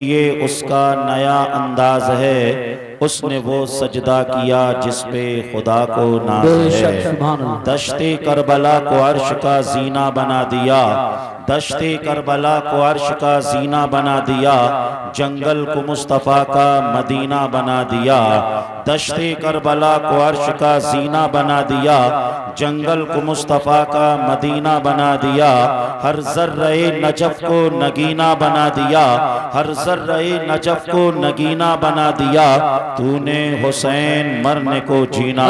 ये उसका नया अंदाज है, उसने वो सजदा किया जिस पे खुदा को नाज है। दश्ते करबला को अर्श का जीना बना दिया, दश्ते करबला को अर्श का जीना बना दिया, जंगल को मुस्तफ़ा का मदीना बना दिया। दश्ते करबला को अर्श का जीना बना दिया, जंगल को मुस्तफ़ा का मदीना बना दिया। हर ज़र्रे नजफ को नगीना बना दिया, हर ज़र्रे नजफ को नगीना बना दिया। तूने हुसैन मरने को जीना,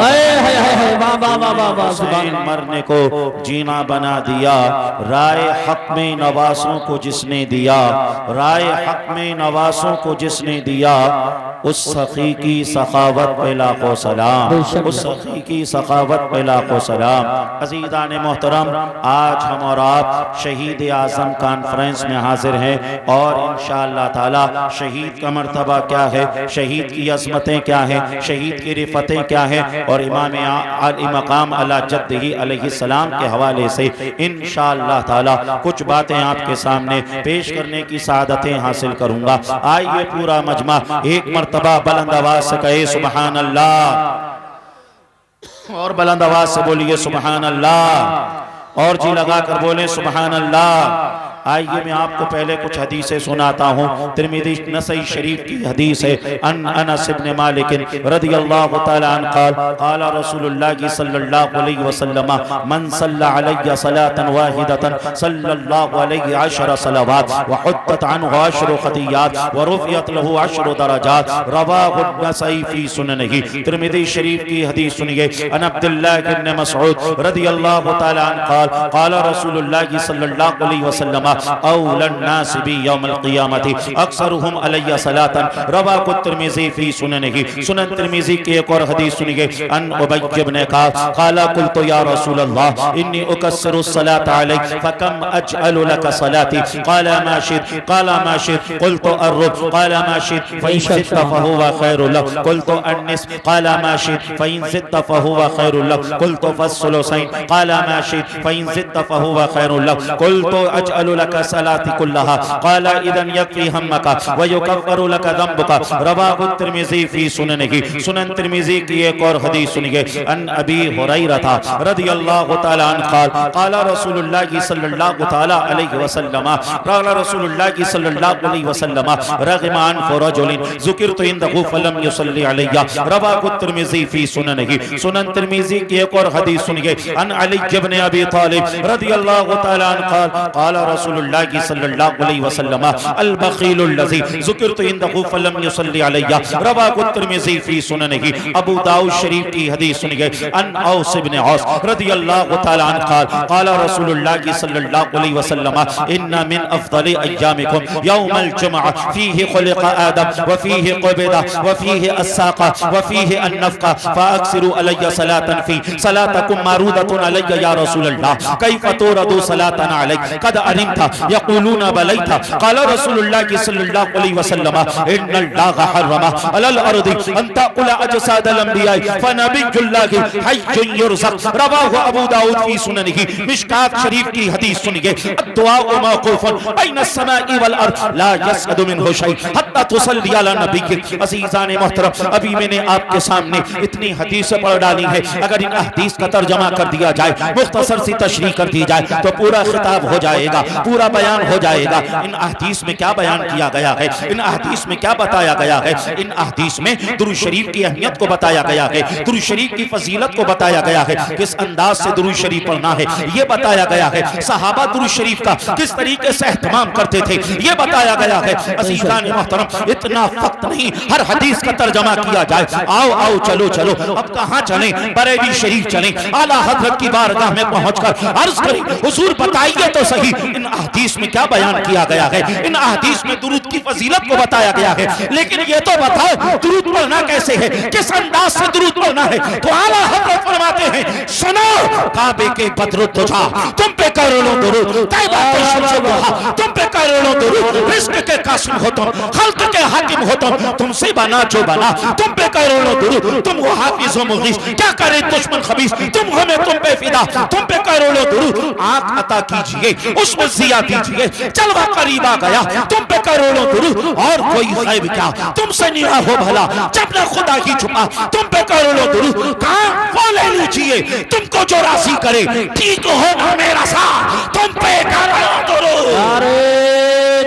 हुसैन मरने को जीना बना दिया। राय हक में नवासों को जिसने दिया, राय हक में नवासों को जिसने दिया, उस सखी की सखावत पे लाखों सलाम, उस सखी की सखावत पे लाखों सलाम। अज़ीज़ान मोहतरम, आज हम और आप शहीद आज़म कॉन्फ्रेंस में हाजिर हैं और इंशाअल्लाह ताला शहीद का मर्तबा क्या है, शहीद की अज़मतें क्या हैं, शहीद की रिफ़तें क्या हैं, और इमाम आली मकाम अला जद्दिही अलैहिस्सलाम के हवाले से इंशाअल्लाह ताला कुछ बातें आपके सामने पेश करने की सआदतें हासिल करूँगा। आइए पूरा मजमा एक मर्तबा बुलंद आवाज़ से कहे सुबहान अल्लाह, और बुलंद आवाज़ से बोलिए सुबहान अल्लाह, और जी लगा कर बोले सुबहान अल्लाह। आइए मैं आपको पहले कुछ हदीसें सुनाता हूँ। तिरमिज़ी नसई शरीफ की हदीस है। अनस इब्न मालिक रज़ियल्लाहु तआला अन्हु क़ाल क़ाल रसूलुल्लाह सल्लल्लाहु अलैहि वसल्लम मन सल्ला अलैहि सलातन वाहिदतन सल्लल्लाहु अलैहि अशर सलावात व हुत्तत अन्हु अशर खतियात व रुफ़ियत लहु अशर दरजात रवाहु नसई फी सुननिही। तिरमिज़ी शरीफ की हदीस सुनिए। अन अब्दुल्लाह इब्न मसऊद रज़ियल्लाहु तआला अन्हु क़ाल क़ाल रसूलुल्लाह सल्लल्लाहु अलैहि वसल्लम औलन नास बि यौमल क़ियामति अक्सरुहुम अलैहि सलातन रवाहु तिर्मिज़ी फी सुननिही। सुनन तिर्मिज़ी की एक और हदीस सुनिए। अन उबय इब्न कअब क़ाल क़ुल्तु या रसूलल्लाह इन्नी उकस्सिरु सलात अलैक फकम अजअलु लक सलाती क़ाल मा शित क़ाल मा शित क़ुल्तु अर्रुब क़ाल मा शित फ़इन ज़िदत फ़हुव ख़ैरुल लक क़ुल्तु अन्निस्फ़ क़ाल मा शित फ़इन ज़िदत फ़हुव ख़ैरुल लक क़ुल्तु फ़स्सुलुसैन क़ाल मा शित फ़इन ज़िदत फ़हुव ख़ैरुल लक क़ुल्तु अजअलु लक सलाती कुल्लहा क़ाल इज़न यक्फ़ी हम्मका व युकफ़्फ़रु लक ज़म्बुका रवाहु तिर्मिज़ी फी सुननिही। सुनन तिर्मिज़ी की एक और हदीस सुनिए। अन अबी हुरैरा रज़ियल्लाहु तआला अन्हु क़ाल क़ाल रसूलुल्लाह सल्लल्लाहु तआला अलैहि वसल्लम क़ाल रसूलुल्लाह सल्लल्लाहु अलैहि वसल्लम रग़िम अनफ़ु रजुलिन ज़ुकिरतु इंदहु फलम युसल्ली अलैया रवाहु तिर्मिज़ी फी सुननिही। सुनन तिर्मिज़ी की एक और हदीस सुनिए। अन अली इब्न अबी तालिब रज़ियल्लाहु तआला अन्हु क़ाल क़ाल रसूलुल्लाह सल्लल्लाहु अलैहि वसल्लम अल बख़ीलुल लज़ी ज़ुकिरतु इंदहु फलम युसल्ली अलैया रवाहु तिर्मिज़ी फी सुननिही। अबू दाऊद शरीफ की हदीस सुनिए। अन औस इब्न औस रज़ियल्लाहु तआला अन्हु क़ाल क़ाल रसूलुल्लाह सल्लल्लाहु अलैहि वसल्लम इन्ना मिन अफ़ज़लि अय्यामिकुम यौमल जुमअह फ़ीहि ख़ुलिक़ आदम व फ़ीहि क़ुबिदा व फ़ीहि अस्साक़ा व फ़ीहि अन्नफ़क़ा फ़अक्सिरू अलैया सलातन फ़ी सलातकुम मारूदतुन अलैया या रसूलल्लाह कैफ़ तुरदु सलातन अलैक क़द अरिमता यक़ूलून बलैता क़ाल रसूलुल्लाह सल्लल्लाहु अलैहि वसल्लम इन्नल्लाह हर्रम अलल अर्दि अन तअकुल अजसादल अंबिया फनबियुल्लाहि हय्युन युरज़क़ रवाहु अबू दाऊद फी सुननिही। मिशकात शरीफ की हदीस सुनिए। दुआउ मौक़ूफ़ुन बैन समाई वल अर्द ला यसअदु मिनहु शै हत्ता तुसल्ली अला नबिय्यिक। अज़ीज़ान मोहतरम, अभी मैंने आपके सामने इतनी हदीसें पढ़ डाली है। अगर इन हदीस का तर्जमा कर दिया जाए, मुख्तसर सी तशरीह कर दी जाए तो पूरा खिताब हो जाएगा, पूरा बयान हो जाएगा। इन अहदीस में क्या बयान किया गया है, इन अहदीस में क्या बताया गया है, इन अहदीस में दुरूद शरीफ की अहमियत को बताया गया है, दुरूद शरीफ की फजीलत को बताया गया है, किस अंदाज से दुरूद शरीफ पढ़ना है ये बताया गया है, सहाबा दुरूद शरीफ का किस तरीके से एहतमाम करते थे ये बताया गया है। अज़ीज़ान मोहतरम, इतना वक्त नहीं हर हदीस का तर्जमा किया जाए। आओ आओ चलो चलो, अब कहाँ चलें? बरेली शरीफ चलें, आला हज़रत की बारगाह में पहुंचकर अर्ज करें, हुजूर बताइए तो सही इन अहदीस में क्या बयान किया गया है, इन अहदीस में दुरूद की फजीलत को बताया गया है, लेकिन ये तो बताओ दुरूद दुरूद पढ़ना कैसे है, किस अंदाज से दुरूद पढ़ना है, तो आला हज़रत फरमाते हैं सुनो, काबे के बदरुद्दोजा तुम पे करोड़ों दुरूद, तैयबा के शम्स दुहा तुम पे करोड़ों दुरूद, रिज़्क़ के कासिम हो तुम, खल्क़ के हाकिम हो तुमसे बना जो बना तुम पे करोड़ों दुरूद, तुम वो हाफिज़ व मुग़ीस, क्या करे दुश्मन खबीस, तुम हमें तुम पे फिदा, तुम पे करोड़ों दुरूद, आँख अता कीजिए उसमें ज़िया दीजिए, जलवा करीब आ गया तुम पे करोड़ों दुरूद, और कोई गैब क्या तुमसे निरा हो भला, जब न खुदा ही छुपा तुम पे करोड़ों दुरूद, कहाँ वो ले लीजिए तुमको जो राज़ी करे, ठीक होगा मेरा साथ तुम पे करोड़ों दुरूद। नारे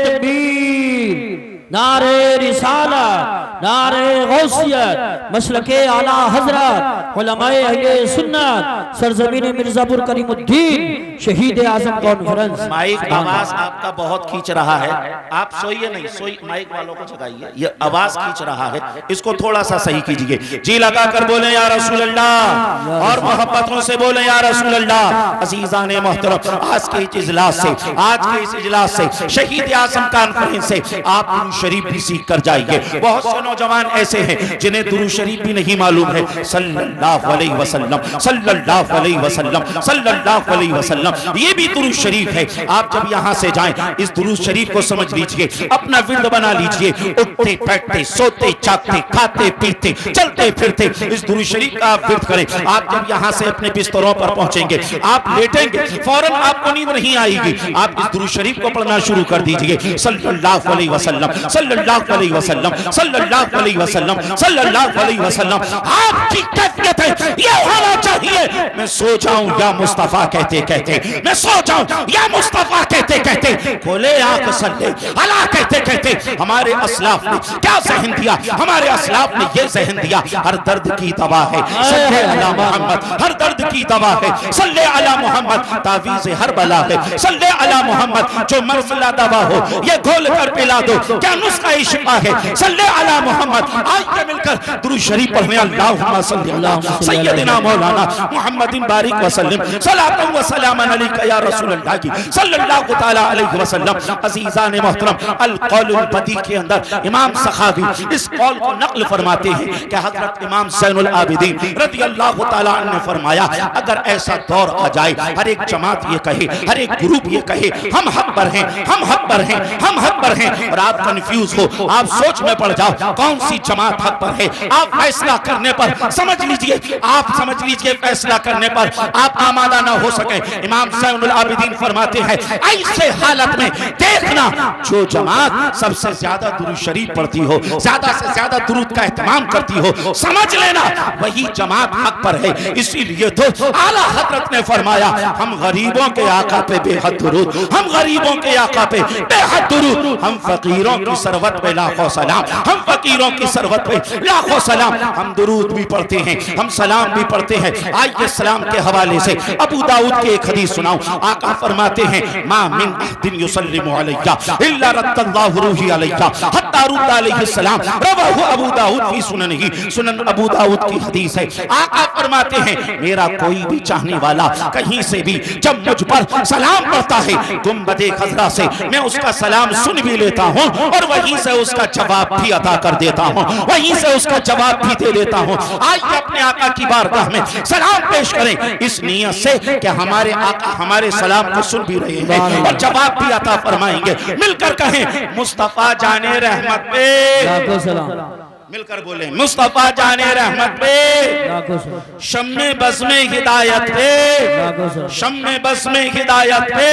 तकबीर, नारे रिसालत, नारे गौसियत, मसलके आला हजरत, उलमाए अहले सुन्नत, सरजमीन मिर्जापुर करीमुद्दीन शहीद आजम कॉन्फ्रेंस। माइक आवाज आपका बहुत खींच रहा है, आप सोइए नहीं, सोई माइक वालों को जगाइए, ये आवाज खींच रहा है, इसको थोड़ा सा सही कीजिए, जी लगा कर बोले या रसूल अल्लाह, और मोहब्बतों से बोले या रसूल अल्लाह। अजीजान मोहतरम, आज के इस इजलास से, आज के इस इजलास से, शहीद आजम कॉन्फ्रेंस से आप दुरूद शरीफ भी सीख कर जाइए। बहुत से नौजवान ऐसे हैं जिन्हें दुरूद शरीफ भी नहीं मालूम है। सल्लल्लाहु अलैहि वसल्लम, सल्लल्लाहु अलैहि वसल्लम, सल्लल्लाहु अलैहि वसल्लम, ये भी दुरूद शरीफ है। आप जब यहाँ से जाएं, इस दुरूद शरीफ को समझ लीजिए, अपना विर्द बना लीजिए, उठते बैठते सोते जागते खाते पीते चलते फिरते इस दुरूद शरीफ का आप विर्द करें। आप जब यहाँ से अपने बिस्तरों पर पहुंचेंगे, आप लेटेंगे, फौरन आपको नींद नहीं आएगी, आप इस दुरूद शरीफ को पढ़ना शुरू कर दीजिए। सल्लल्लाहु अलैहि वसल्लम, सल्लल्लाहु अलैहि वसल्लम, सल्लल्लाहु अलैहि वसल्लम, सल्लल्लाहु अलैहि वसल्लम। आपकी कैफियत है ये होना चाहिए, मैं सो जाऊं या मुस्तफा कहते कहते, मैं सो जाऊं या मुस्तफा कहते कहते, खोले आंख सल्ले अला कहते कहते। हमारे असलाफ ने क्या ज़हन दिया, हमारे असलाफ ने ये ज़हन दिया, हर दर्द की दवा है सल्ले अला मोहम्मद, हर दर्द की दवा है सल्ले अला मोहम्मद, तावीज़ हर बला है सल्ले अला मोहम्मद, जो मर्ज़ला दवा हो ये घोल कर पिला दो, क्या नुस्खा शिफा है सल्ले अला मोहम्मद। आज के मिलकर दुरूद शरीफ पढ़ने, अल्लाहुम्मा सल्ली अला सय्यदिना मौलाना मुहम्मदिन बारिक वसल्लम, सलातु व सलामन अलैका या रसूल अल्लाह की सल्लल्लाहु तआला अलैहि वसल्लम। अज़ीज़ान मोहतरम, अल कौलुल बदी के अंदर इमाम सखावी इस कौल को नक़्ल फरमाते हैं कि हज़रत इमाम ज़ैनुल आबिदीन रज़ियल्लाहु तआला अन्हु ने फरमाया, अगर ऐसा दौर आ जाए, हर एक जमात ये कहे, हर एक ग्रुप ये कहे हम हक पर हैं, हम हक पर हैं, हम हक पर हैं, और आप कंफ्यूज हो, आप सोच में पड़ जाओ कौन सी जमात हक पर है, आप फैसला करने पर समझ लीजिए, आप समझ लीजिए फैसला करने पर आप आमादा ना हो सके। इमाम ज़ैनुल आबिदीन फरमाते हैं, ऐसे हालत में देखना जो जमात सबसे ज्यादा दुरूद शरीफ पढ़ती हो, ज्यादा से ज्यादा दुरूद का एहतमाम करती हो, समझ लेना वही जमात हक पर है। इसीलिए तो आला हजरत ने फरमाया, हम गरीबों के आका पे बेहद दुरूद, हम गरीबों के आका पे बेहद दुरूद, हम फकीरों की सरवत पे लाखों सलाम, हम फकीरों की सरवत पे लाखों सलाम। हम दुरूद भी पढ़ते हैं, हम सलाम भी पढ़ते हैं। आइए सलाम के हवाले से अबू दाऊद की एक हदीस सुनाऊं। आका फरमाते हैं, मा मिन अहदिन युसल्लिमु अलैया इल्ला रद्दल्लाहु रूही अलैया हत्ता रुद्दा अलैहि सलाम, रवाहु अबू दाऊद फी सुननिही, सुनन अबू दाऊद की हदीस है। आका फरमाते हैं, मेरा कोई भी चाहने वाला कहीं से भी जब मुझ पर सलाम पढ़ता है, गुंबदे खजरा से मैं उसका सलाम सुन भी लेता हूँ और वहीं से उसका जवाब भी अदा कर देता हूँ, वहीं से उसका जवाब भी दे देता हूँ। आइए अपने आका की बारगाह में सलाम पेश करें, इस नियत से कि हमारे आका हमारे सलाम को सुन भी रहे हैं और जवाब भी अता फरमाएंगे। मिलकर कहें, मुस्तफा जाने रहमत पे, मिलकर बोले मुस्तफा जाने रहमत पे, शम्मे बस में हिदायत पे, शम्मे बस में हिदायत पे।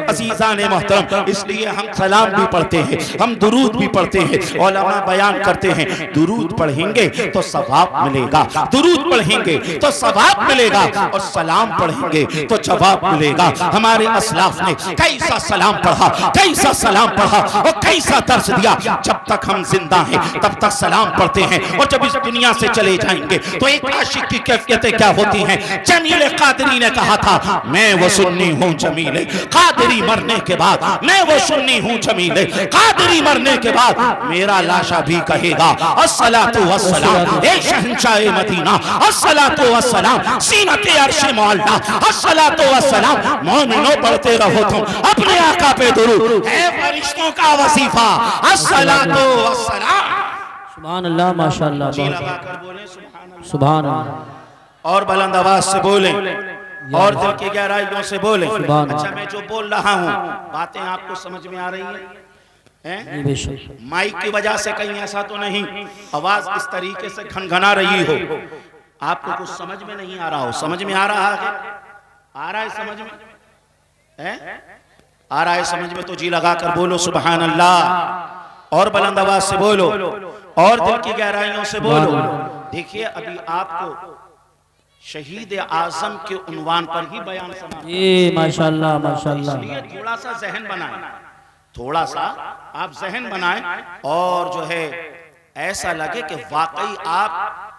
अज़ीज़ान मोहतरम, इसलिए हम सलाम भी पढ़ते हैं, हम दुरूद भी पढ़ते हैं। उलमा बयान करते हैं, दुरूद पढ़ेंगे तो सवाब मिलेगा, दुरूद पढ़ेंगे तो सवाब मिलेगा, और सलाम पढ़ेंगे तो जवाब मिलेगा। हमारे असलाफ ने कैसा सलाम पढ़ा, कैसा सलाम पढ़ा और कैसा दर्स दिया। जब तक हम जिंदा हैं तब तक सलाम पढ़ते हैं, और जब इस दुनिया से चले जाएंगे तो एक आशिक की कैफियतें क्या होती हैं। जमील कादरी ने कहा था, मैं वो सुन्नी हूँ जमील कादरी, मरने के बाद मैं वो सुन्नी हूँ जमील कादरी, मरने के बाद मेरा लाशा भी कहेगा अस्सलातु वस्सलाम ए शहंशाह मदीना, अस्सलातु वस्सलाम सीनते अर्श मौला, अस्सलातु वस्सलाम। मोमिनो पढ़ते रहो तुम अपने आका पे दुरूद, है फरिश्तों का वजीफा अस्सलातु वस्सलाम। सुभान अल्लाह, माशाअल्लाह, जी लगाकर बोले सुभान अल्लाह, सुभान अल्लाह, और बुलंद आवाज से बोले और दिल की गहराइयों से बोले। अच्छा, मैं जो बोल रहा हूँ बातें आपको समझ में आ रही हैं? बेशक। माइक की वजह से कहीं ऐसा तो नहीं आवाज इस तरीके से घनघना रही हो, आपको कुछ समझ में नहीं आ रहा हो? समझ में आ रहा है? आ रहा है समझ में? आ रहा है समझ में? तो जी लगाकर बोलो सुभान अल्लाह, और बुलंद आवाज से बोलो और दिल की गहराइयों से बोलो। देखिए, अभी आपको शहीद आजम के उन्वान पर ही बयान सुना। ये माशाअल्लाह, माशाअल्लाह, इसलिए थोड़ा सा जहन बनाएं, थोड़ा सा आप जहन बनाएं और जो है ऐसा लगे कि वाकई आप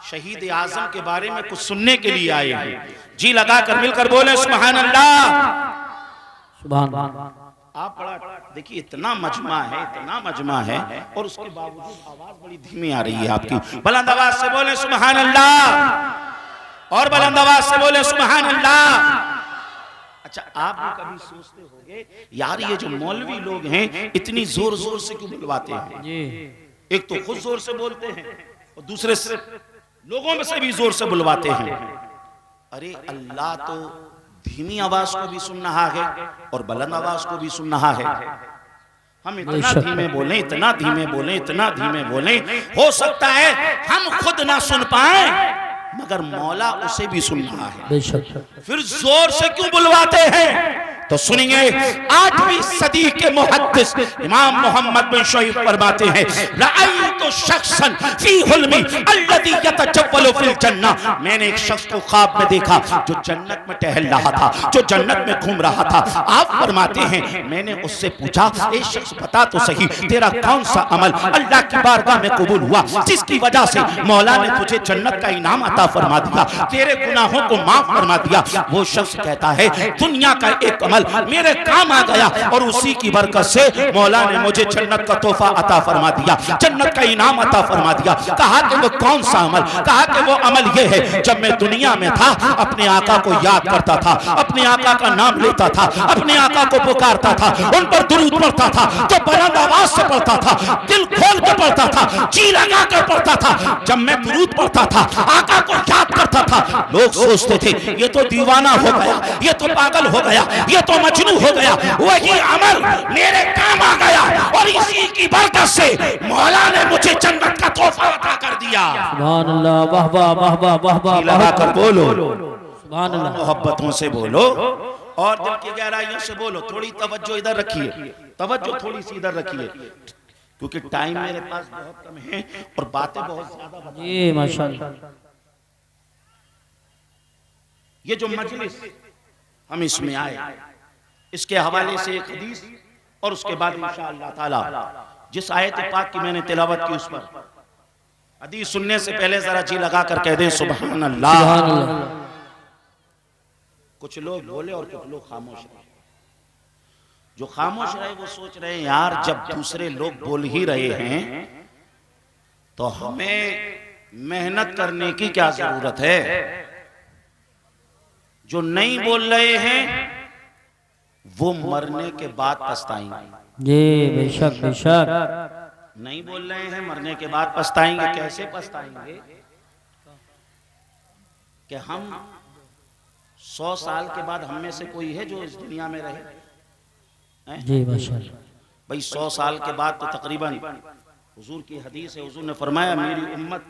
शहीद आजम के बारे में कुछ सुनने के लिए आए हैं। जी लगाकर मिलकर बोले सुभान अल्लाह, सुभान। आप बड़ा देखिए, इतना मजमा है, इतना मजमा है, और उसके बावजूद आवाज बड़ी धीमी आ रही है आपकी। बुलंद आवाज से बोले सुभान अल्लाह, और बुलंद आवाज से बोले सुभान अल्लाह। अच्छा, आप भी कभी सोचते होंगे यार ये जो मौलवी लोग हैं इतनी जोर जोर से क्यों बुलवाते हैं? एक तो खुद जोर से बोलते हैं और दूसरे से लोगों में से भी जोर से बुलवाते हैं। अरे अल्लाह तो धीमी आवाज को भी सुन रहा है और बुलंद आवाज को भी सुन रहा है। हम इतना धीमे बोलें, इतना धीमे बोलें, इतना धीमे बोलें, हो सकता है हम खुद ना सुन पाए मगर मौला उसे भी सुन रहा है। फिर जोर से क्यों बुलवाते हैं? तो सुनिए, 8वीं सदी के मुहद्दिस इमाम मोहम्मद बिन शोइब फरमाते हैं, रअयतु शख्सन फी हुल्मी अल्लज़ी यतजव्वलु फिल जन्नह, मैंने एक शख्स को ख्वाब में देखा जो जन्नत में टहल रहा था, जो जन्नत में घूम रहा था। आप फरमाते हैं, मैंने उससे पूछा, ए शख्स बता तो सही तेरा कौन सा अमल अल्लाह की बारगाह में कबूल हुआ जिसकी वजह से मौला ने तुझे जन्नत का इनाम अता फरमा दिया, तेरे गुनाहों को माफ फरमा दिया? वो शख्स कहता है, दुनिया का एक अमल मेरे काम आ गया और उसी की बरकत से मौला ने मुझे जन्नत का तोहफा अता फरमा दिया, जन्नत का इनाम अता फरमा दिया। कहा कि वो कौन सा अमल? कहा कि वो अमल ये है, जब मैं दुनिया में था अपने आका को याद करता था, अपने आका का नाम लेता था, अपने आका को पुकारता था, उन पर दुरूद पढ़ता था, तो बुलंद आवाज से पढ़ता था, दिल खोल के पढ़ता था, जी लगा कर पढ़ता था। जब मैं दुरूद पढ़ता था, आका को याद करता था, लोग सोचते थे ये तो दीवाना हो गया, ये तो पागल हो गया, ये तो मजनू हो गया। वही अमल मेरे काम आ गया और इसी की बरकत से मौला ने मुझे जन्नत का तोहफा अता कर दिया। सुभान अल्लाह, वाह वाह वाह वाह वाह वाह, लगाकर बोलो सुभान अल्लाह, मोहब्बतों से बोलो और दिल की गहराइयों से बोलो। थोड़ी तवज्जो इधर रखिए, तवज्जो थोड़ी सी इधर रखिए, क्योंकि टाइम मेरे पास बहुत कम है और बातें बहुत ज्यादा। जी माशाअल्लाह। ये जो मजलिस हम इसमें आए, इसके हवाले से एक हदीस और उसके बाद इंशाअल्लाह ताला जिस आयत पाक की मैंने तिलावत की उस पर हदीस सुनने से पहले जरा जी लगा कर कह दें सुभान अल्लाह। कुछ लोग बोले और कुछ लोग खामोश रहे। जो खामोश रहे वो सोच रहे हैं यार जब दूसरे लोग बोल ही रहे हैं तो हमें मेहनत करने की क्या जरूरत है। जो नहीं बोल रहे हैं वो मरने के बाद पछताएंगे। जी बेशक बेशक। नहीं बोल रहे हैं मरने के बाद पछताएंगे। कैसे पछताएंगे कि हम 100 साल के बाद हम में से कोई है जो इस दुनिया में रहे। जी माशाअल्लाह। भाई 100 साल के बाद तो तकरीबन हुजूर की हदीस है, हुजूर ने फरमाया मेरी उम्मत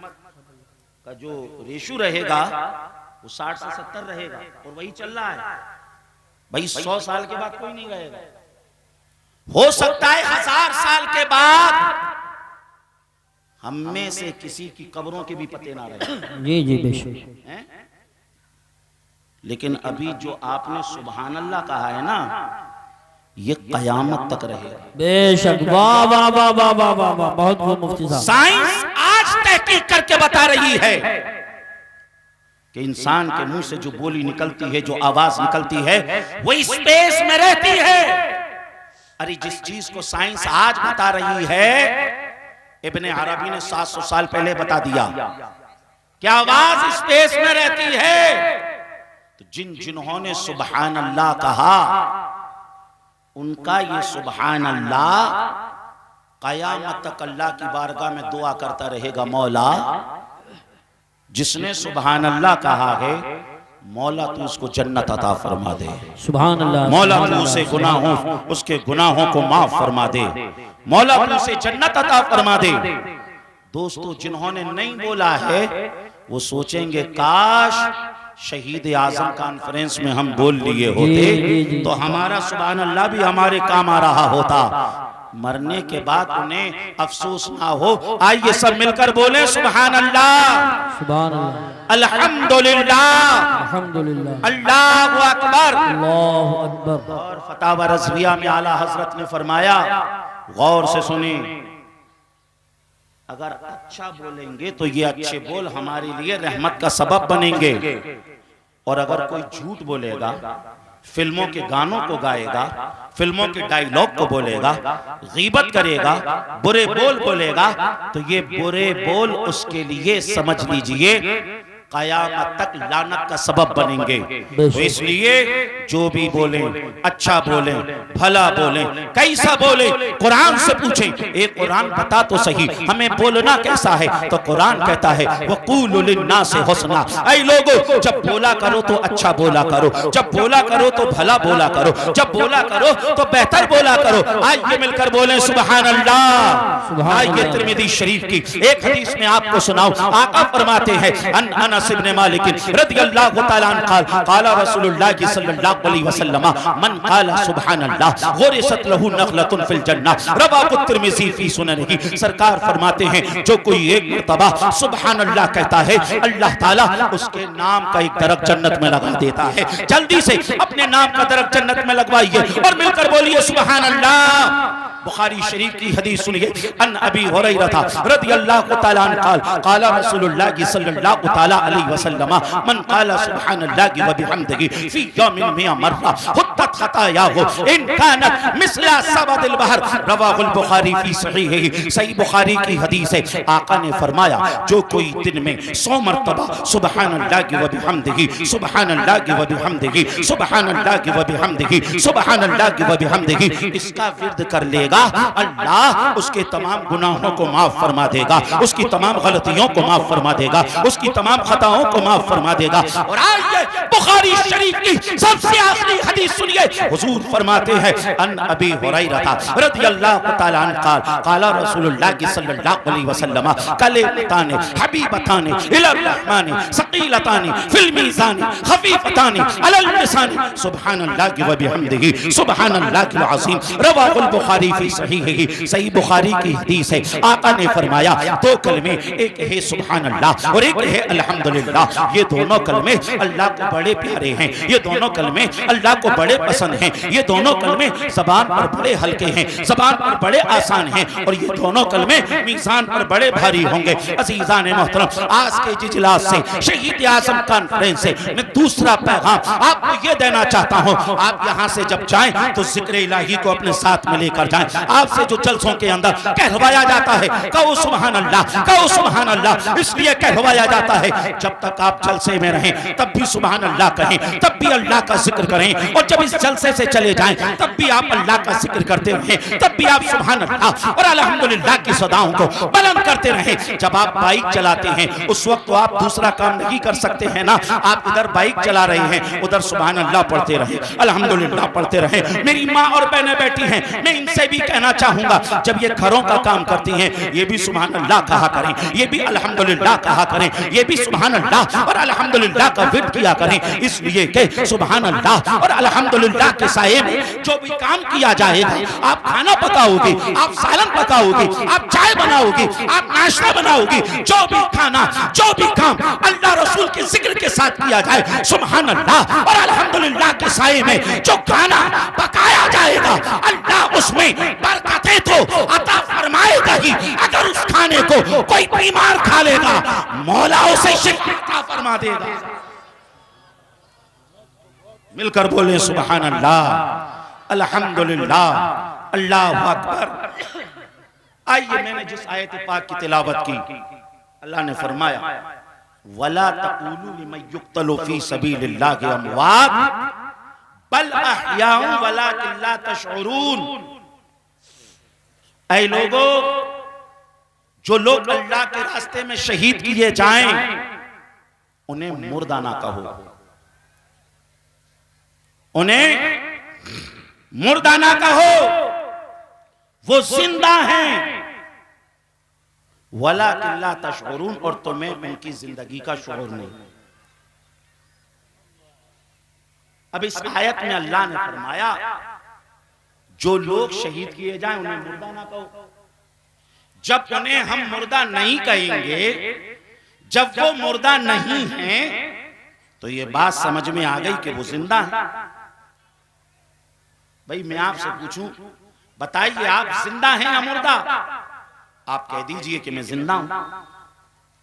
का जो रेशो रहेगा वो 60 से 70 रहेगा और वही चल रहा है। भाई 100 साल के बाद कोई नहीं रहेगा। हो सकता है 1000 साल के बाद हम में से किसी की कब्रों के भी पते ना रहे। जी जी बेशक। लेकिन अभी जो आपने सुभान अल्लाह कहा है ना ये कयामत तक रहेगा। बेशक। वाह वाह वाह वाह वाह वाह वाह, बहुत बहुत मुफ्ती साहब। साइंस आज तहकीक करके बता रही है कि इंसान के मुंह से जो बोली निकलती है, जो आवाज निकलती है वो स्पेस में रहती है। अरे जिस चीज को साइंस आज बता रही है इब्ने अरबी ने 700 साल पहले बता दिया कि आवाज स्पेस में रहती है। तो जिन्होंने सुभान अल्लाह कहा उनका ये सुभान अल्लाह क़यामत तक अल्लाह की बारगाह में दुआ करता रहेगा, मौला जिसने सुभान अल्लाह कहा है, मौला तू उसको जन्नत अता फरमा दे, सुभान अल्लाह, मौला तू उसे उसके गुनाहों को माफ फरमा दे, मौला तू उसे जन्नत अता फरमा दे। दोस्तों, जिन्होंने नहीं बोला है वो सोचेंगे काश शहीद आजम कॉन्फ्रेंस में हम बोल लिए होते तो हमारा सुभान अल्लाह भी हमारे काम आ रहा होता। मरने के बाद उन्हें अफसोस ना हो। आइए सब मिलकर बोले सुभान अल्लाह, सुभान अल्लाह, अल्हम्दुलिल्लाह, अल्हम्दुलिल्लाह, अल्लाहु अकबर, अल्लाहु अकबर। और फतावा रज़विया में आला हजरत ने फरमाया, गौर से सुनी, अगर अच्छा बोलेंगे तो ये अच्छे बोल हमारे लिए रहमत का सबब बनेंगे, और अगर कोई झूठ बोलेगा, फिल्मों के गानों को गाएगा, फिल्मों के डायलॉग को बोलेगा, गीबत करेगा, बुरे बोल बोलेगा, तो ये बुरे बोल उसके लिए समझ लीजिए क़यामत तक लानत का सबब बनेंगे। तो इसलिए जो भी बोले अच्छा बोले, भला बोले, कैसा बोले, कुरान से पूछें, एक कुरान बता तो सही हमें बोलना कैसा है। तो कुरान कहता है वक़ूलु लिन्नासि हुस्ना, ऐ लोगों जब बोला करो तो अच्छा बोला करो, जब बोला करो तो भला बोला करो, जब बोला करो तो बेहतर बोला करो। आइए मिलकर बोले सुभान अल्लाह। आइए तिरमिज़ी शरीफ की एक हदीस में आपको सुनाऊं, आका फरमाते हैं अनस इब्न मालिक रज़ियल्लाहु तआला अन्हु क़ाल क़ाल रसूलुल्लाह सल्लल्लाहु अलैहि वसल्लम मन क़ाल सुभान अल्लाह गुरिसत लहू नख़लतुन फिल जन्नह, रवाहु तिरमिज़ी फी सुननिही। सरकार फरमाते हैं जो कोई एक मर्तबा सुभान अल्लाह कहता है, अल्लाह ताला उसके नाम का एक दरख्त जन्नत में लगा देता है। जल्दी से अपने नाम का दरख्त जन्नत में लगवाइए और मिलकर बोलिए सुभान अल्लाह। बुखारी शरीफ की हदीस सुनिए, अन अबी हुरैरा रज़ियल्लाहु तआला अन्हु क़ाल क़ाल रसूलुल्लाह सल्लल्लाहु तआला अलैहि वसल्लम मन क़ाल सुब्हानल्लाहि व बिहम्दिही फी यौमिन मिया मर्रा हुत्तत खतायाहु इन कानत मिसला सबदिल बहर, रवाहुल बुखारी फी सहीहिही। सही बुखारी की हदीस है, आका ने फरमाया जो कोई दिन में 100 मर्तबा सुब्हानल्लाहि व बिहम्दिही, सुब्हानल्लाहि व बिहम्दिही, सुब्हानल्लाहि व बिहम्दिही, सुब्हानल्लाहि व बिहम्दिही इसका विर्द कर लेगा, अल्लाह उसके तमाम गुनाहों को माफ फरमा देगा, उसकी तमाम गलतियों को माफ फरमा देगा, उसकी तमाम खताओं को माफ फरमा देगा। और आइए बुखारी शरीफ की सबसे आखिरी हदीस सुनिए, हुजूर फरमाते हैं अन अबी हुरैरा रज़ियल्लाहु तआला अन्हु क़ाल क़ाल रसूलुल्लाह सल्लल्लाहु अलैहि वसल्लम कलिमतान हबीबतान इलर रहमान सकीलतान फिल मीज़ान खफीफतान अलल लिसान सुब्हानल्लाहि व बिहम्दिही सुब्हानल्लाहिल अज़ीम, रवाहुल बुखारी फी सहीहिही। सही बुखारी की हदीस है, आका ने फरमाया दो कलमे, एक है सुभान अल्लाह और एक है अल्हम्दुलिल्लाह। ये दोनों कलमे अल्लाह को बड़े प्यारे हैं, ये दोनों कलमे अल्लाह को बड़े पसंद हैं, ये दोनों कलमे ज़बान पर बड़े हल्के हैं, ज़बान पर बड़े आसान हैं, और ये दोनों कलमे मीज़ान पर बड़े भारी होंगे। अज़ीज़ान मोहतरम, आज के इजलास से शहीद आज़म कॉन्फ्रेंस से मैं दूसरा पैगाम आपको ये देना चाहता हूँ, आप यहाँ से जब जाएं तो जिक्र इलाही को अपने साथ में लेकर जाएं। आपसे जो जलसों के अंदर कहलवाया जाता है, कहो सुभान अल्लाह, कहो सुभान अल्लाह, इसलिए कहलवाया जाता है जब तक आप जलसे में रहें तब भी सुभान अल्लाह कहें, तब भी अल्लाह का जिक्र करें, और जब इस जलसे से चले जाएं तब भी आप अल्लाह का जिक्र करते रहें, तब भी आप सुभान अल्लाह और अल्हम्दुलिल्लाह की सदाओं को बुलंद करते रहें। जब आप बाइक चलाते हैं उस वक्त तो आप दूसरा काम नहीं कर सकते हैं ना, आप इधर बाइक चला रहे हैं, उधर सुभान अल्लाह पढ़ते रहें, अल्हम्दुलिल्लाह पढ़ते रहें। मेरी माँ और बहनें बैठी हैं, मैं इनसे भी कहना चाहूंगा जब ये घरों का काम करती हैं ये भी सुभान अल्लाह कहा करें, ये भी अल्हम्दुलिल्लाह कहा करें, ये भी सुभान अल्लाह और अल्हम्दुलिल्लाह का विर्द किया करें, इसलिए कि सुभान अल्लाह और अल्हम्दुलिल्लाह के साये में जो भी काम किया जाएगा, आप खाना पकाओगे, आप सालन पकाओगे, आप चाय बनाओगे, आप नाश्ता बनाओगे, जो भी खाना जो भी काम अल्लाह रसूल के जिक्र के साथ किया जाए, सुभान अल्लाह और अल्हम्दुलिल्लाह के साये में जो खाना पकाया जाएगा, अल्लाह उसमें बरकतें तो अता फरमाएगा ही। अगर उस खाने को कोई बीमार खा लेगा, मौला उसे शिफा अता फरमा देगा। मिलकर बोले सुभान अल्लाह, अल्हम्दुलिल्लाह, अल्लाहु अकबर। आइए, मैंने जिस आयत पाक की तिलावत की, अल्लाह ने फरमाया वला तक़ूलू लिमन युक़्तलु फ़ी सबीलिल्लाहि अमवात बल अहयाउ वलाकिन ला तशऊरून। ऐ लोगों, जो लोग अल्लाह के रास्ते में शहीद किए जाएं उन्हें मुर्दा ना कहो, उन्हें मुर्दा ना कहो, वो जिंदा हैं। वला किल्ला तशउरून, और तुम्हें उनकी जिंदगी का शऊर नहीं। अब इस आयत में अल्लाह ने फरमाया जो लोग शहीद किए जाएं उन्हें मुर्दा ना कहो। जब उन्हें हम मुर्दा नहीं कहेंगे, जब वो मुर्दा नहीं हैं, तो ये बात समझ में आ गई कि वो जिंदा है। भाई मैं आपसे पूछूं, बताइए आप जिंदा हैं या मुर्दा? आप कह दीजिए कि मैं जिंदा हूं,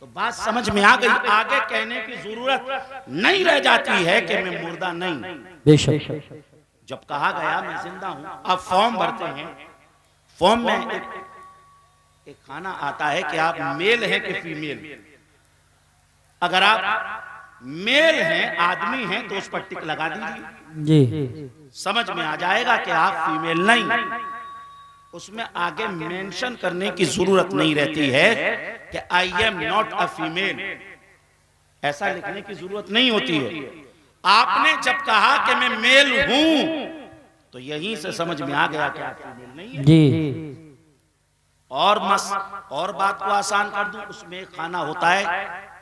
तो बात समझ में आ गई। आगे कहने की जरूरत नहीं रह जाती है कि मैं मुर्दा नहीं। बेशक जब कहा गया मैं जिंदा हूं, आप फॉर्म भरते हैं, फॉर्म में एक खाना आता है कि आप मेल हैं कि फीमेल। अगर आप मेल हैं, आदमी हैं, तो उस पर टिक लगा दीजिए, जी, समझ में आ जाएगा कि आप फीमेल नहीं। उसमें आगे मेंशन करने की जरूरत नहीं रहती है कि I am not a female, ऐसा लिखने की जरूरत नहीं होती है। आपने जब कहा कि मैं मेल हूं, तो यहीं से समझ में आ गया कि आप फीमेल नहीं है। जी, और बात को आसान कर दूं, उसमें एक खाना होता है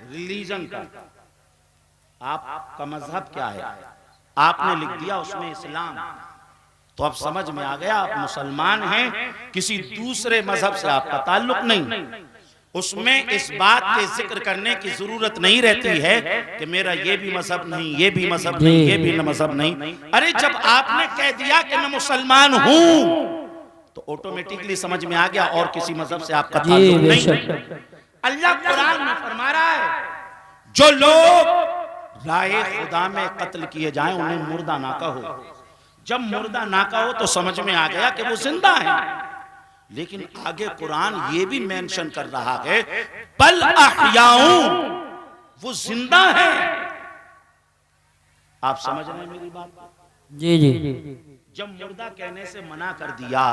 रिलीजन का, आपका मजहब क्या है, आपने लिख दिया उसमें इस्लाम, तो अब समझ में आ गया आप मुसलमान हैं, किसी दूसरे मजहब से आपका ताल्लुक नहीं। उसमें इस बात के जिक्र करने की जरूरत नहीं रहती है कि मेरा ये भी मजहब नहीं, ये भी मजहब नहीं, ये भी मजहब नहीं। अरे जब आपने कह दिया कि मैं मुसलमान हूं, तो ऑटोमेटिकली समझ में आ गया और किसी मजहब से आपका ताल्लुक नहीं। अल्लाह कुरान में फरमा रहा है जो लोग राहे खुदा में कत्ल किए जाएं उन्हें मुर्दा ना कहो। जब मुर्दा ना कहो तो समझ में आ गया कि वो जिंदा है। लेकिन आगे कुरान ये भी मेंशन कर रहा है बल अहयाऊं, वो जिंदा है। आप समझ रहे हैं मेरी बात? जी, जी, जब मुर्दा कहने से मना कर दिया,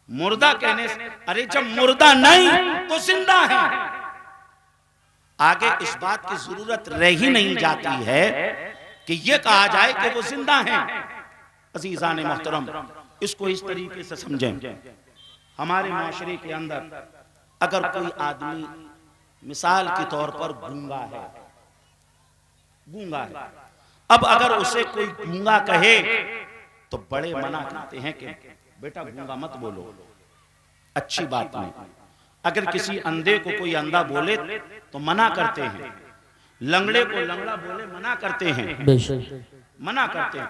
मुर्दा कहने से, अरे जब मुर्दा नहीं तो जिंदा है। आगे इस बात की जरूरत रह ही नहीं जाती है कि यह कहा जाए कि वो जिंदा हैं। अजीजान मोहतरम, इसको इस तरीके से समझें। हमारे माशरे के अंदर अगर कोई आदमी मिसाल के तौर पर गूंगा है, अब अगर उसे कोई गूंगा कहे तो बड़े मना करते हैं कि बेटा गूंगा मत बोलो, अच्छी बात नहीं। अगर किसी अंधे को कोई अंधा बोले तो मना करते हैं, लंगड़े को लंगड़ा बोले मना करते हैं, मना करते हैं।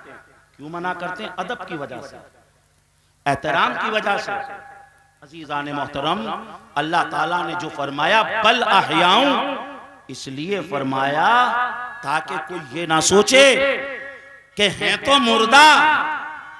क्यों मना करते हैं? अदब की वजह से, एहतराम की वजह से। अजीजान मोहतरम, अल्लाह ताला ने जो फरमाया बल अहयाऊं, इसलिए फरमाया ताकि कोई ये ना सोचे कि हैं तो मुर्दा,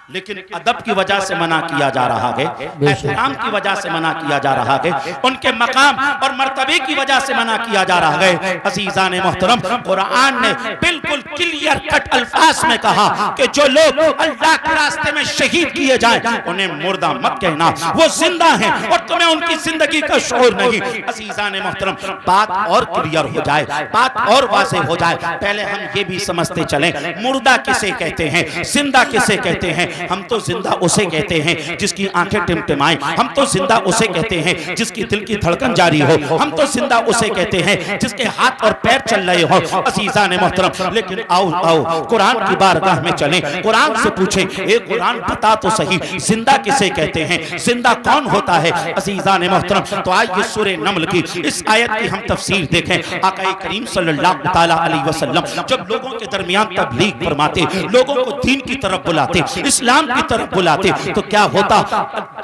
लेकिन अदब की वजह से मना किया जा रहा है, एहतराम की वजह से मना किया जा रहा है, उनके मकाम और मर्तबे की वजह से मना किया जा रहा है। अजीजान मोहतरम, कुरान ने बिल्कुल क्लियर कट अल्फाज में कहा कि जो लोग अल्लाह के रास्ते में शहीद किए जाएं उन्हें मुर्दा मत कहना, वो जिंदा हैं और तुम्हें उनकी जिंदगी का शऊर नहीं। अजीजान मोहतरम, बात और क्लियर हो जाए, बात और वाज़ेह हो जाए। पहले हम ये भी समझते चलें मुर्दा किसे कहते हैं, जिंदा किसे कहते हैं। हम तो जिंदा उसे कहते हैं जिसकी आंखें टिमटिमाएं, हम तो जिंदा उसे कहते हैं जिसकी दिल की धड़कन जारी हो, हम तो जिंदा उसे कहते हैं जिसके हाथ और पैर चल रहे हो। अजीजान मोहतरम, लेकिन आओ आओ कुरान की बारगाह में चलें, कुरान से पूछें, ए कुरान बता तो सही जिंदा किसे कहते हैं, जिंदा कौन होता है? अजीजान मोहतरम, तो आइए सूरह नमल की इस आयत की हम तफसीर देखें। आका करीम सल्लल्लाहु तआला अलैहि वसल्लम जब लोगों के दरमियान तबलीग फरमाते, लोगों को दीन की तरफ बुलाते, इस्लाम की तरफ बुलाते, तो क्या होता?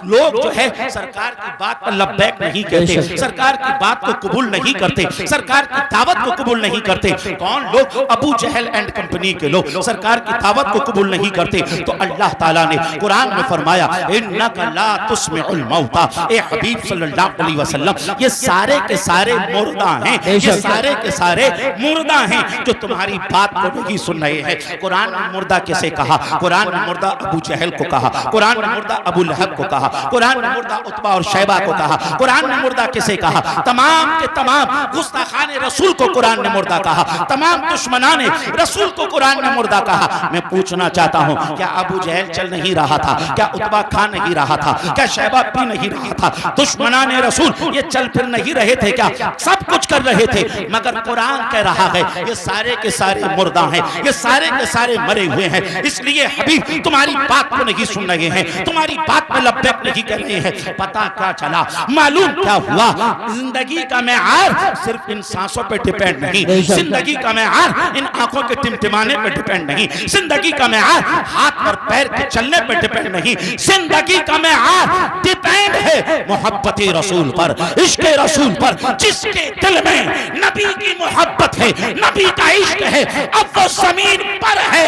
लोग जो है सरकार की बात पर लब्बैक नहीं कहते, सरकार की बात को कबूल नहीं करते, सरकार की दावत को कबूल नहीं करते। कौन लोग? अबू जहल एंड कंपनी के लोग सरकार की दावत को कबूल नहीं करते। तो अल्लाह ताला ने कुरान में फरमाया इन्नका ला तुस्मिउल मौता, ए हबीब सल्लल्लाहु अलैहि वसल्लम, ये सारे के सारे मुर्दा हैं, ये सारे के सारे मुर्दा हैं जो तुम्हारी बात को नहीं सुन रहे हैं। कुरान ने मुर्दा किसे कहा? कुरान ने मुर्दा अबू जहल को कहा, कुरान ने मुर्दा अबू लहब को कहा, कुरान ने मुर्दा उतबा और शैबा को कहा, कुरान ने मुर्दा किसे कहा? तमाम के तमाम गुस्ताखाने रसूल को कुरान ने मुर्दा कहा, तमाम दुश्मनाने रसूल को कुरान ने मुर्दा कहा। मैं पूछना चाहता हूं, क्या अबू जहल चल नहीं रहा था? क्या उतबा खा नहीं रहा था? क्या शैबा पी नहीं रहा था? दुश्मनाने रसूल ये चल फिर नहीं रहे थे क्या? सब कुछ कर रहे थे, मगर कुरान कह रहा है ये सारे के सारे मुर्दा हैं, ये सारे के सारे मरे हुए हैं। इसलिए हबीब तुम्हारी बात को नहीं सुन रहे हैं, तुम्हारी बात में लब्बैक नहीं कर रहे हैं। पता क्या चला, मालूम क्या हुआ? जिंदगी का मेआर सिर्फ इन सांसों पे डिपेंड नहीं, जिंदगी का मेआर इन आंखों के टिमटिमाने पे डिपेंड नहीं, जिंदगी का मेआर हाथ और पैर के चलने पे डिपेंड नहीं, जिंदगी का मेआर डिपेंड है मोहब्बत रसूल पर, इश्क रसूल पर। जिसके दिल में नबी की मोहब्बत है, नबी का इश्क है, अब वो जमीन पर है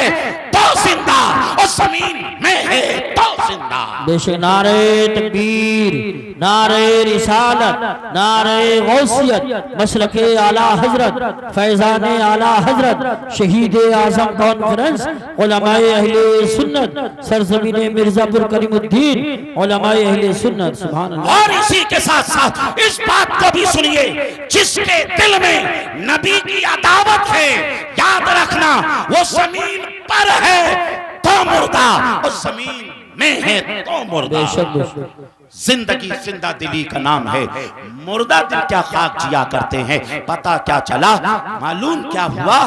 तो जिंदा और जमीन में है तो जिंदा। बेशक नारे तकबीर, नारे रिसालत, नारे गौसियत, मसलके आला हजरत, फैजान आला हजरत, शहीद आजम कॉन्फ्रेंस, उलमाए अहले सुन्नत, सरजमीन मिर्जापुर करीमुद्दीन, उलमाए अहले सुन्नत। सुभान अल्लाह। और इसी के साथ साथ इस बात को भी सुनिए, जिसके दिल में नबी की अदावत है, याद रखना वो जमीन पर है तो मुर्दा और जमीन में है तो मुर्दा। जिंदगी जिंदा दिली का नाम है, मुर्दा दिल क्या खाक जिया करते हैं। पता क्या चला, मालूम क्या हुआ?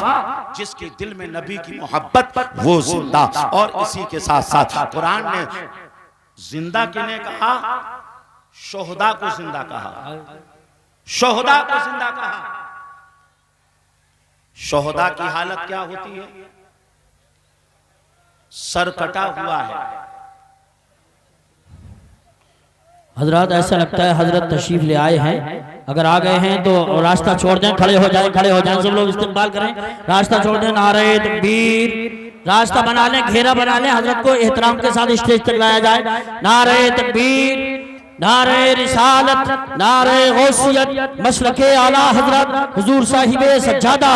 जिसके दिल में नबी की मोहब्बत वो जिंदा। और इसी के साथ साथ कुरान ने जिंदा किन्हें कहा? शोहदा को जिंदा कहा, शोहदा को जिंदा कहा। शोहदा की हालत क्या होती है? सर कटा हुआ है। हजरत ऐसा लगता है हजरत तशरीफ ले आए हैं, अगर आ गए हैं तो रास्ता छोड़ दें, खड़े हो जाएं, खड़े हो जाएं, सब लोग इस्तेमाल करें, रास्ता छोड़ दें। नारे तकबीर, रास्ता बना लें, घेरा बना लें, हजरत को एहतराम के साथ स्टेज तक लाया जाए। नारे तकबीर, नारे रिसालत, नारे गौसियत, मसलके आला हजरत हुजूर साहिबे सज्जादा।